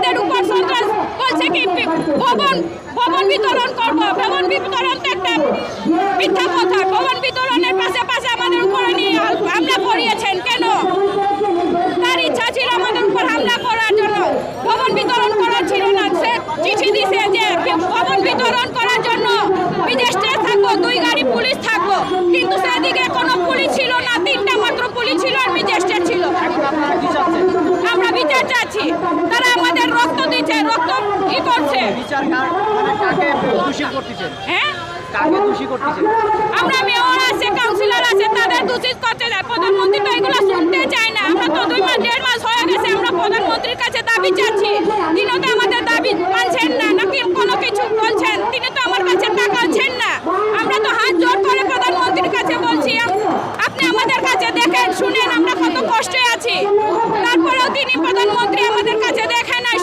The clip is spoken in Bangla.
আমাদের উপর সন্ত্রাস বলছে কি ভবন বিতরণ করব। ভবন বিতরণ তো একটা মিথ্যা কথা। ভবন বিতরণের পাশে আমাদের উপরে নিয়ে হামলা করিয়েছেন কেন? তার ইচ্ছা ছিল আমাদের উপর হামলা করার জন্য, ভবন বিতরণ করার ছিল না। সে চিঠি দিছে যে ভবন বিতরণ করার জন্য বিদেশে থাকবো, 2 গাড়ি পুলিশ থাকবো, কিন্তু সেদিকে কোনো পুলিশ ছিল না, 3টা মাত্র পুলিশ ছিল আর বিদেশে ছিল। আমরা বিচার চাচ্ছি। তারা আমাদের রক্ত দিচ্ছে, রক্ত কি করছে? হ্যাঁ, আমরা মেয়র আছে, কাউন্সিলর আছে, তাদের দোষিত করতে যায়। প্রধানমন্ত্রী তো এগুলো শুনতে চায় না। আমরা তো 2 মাস 1.5 মাস হয়ে গেছে আমরা প্রধানমন্ত্রীর কাছে দাবি চাচ্ছি। তিনি তো আমাদের দাবি মানছেন না, নাকি কোনো কিছু বলছেন। তিনি তো আমার কাছে টাকাচ্ছেন না। আমরা তো হাত জোর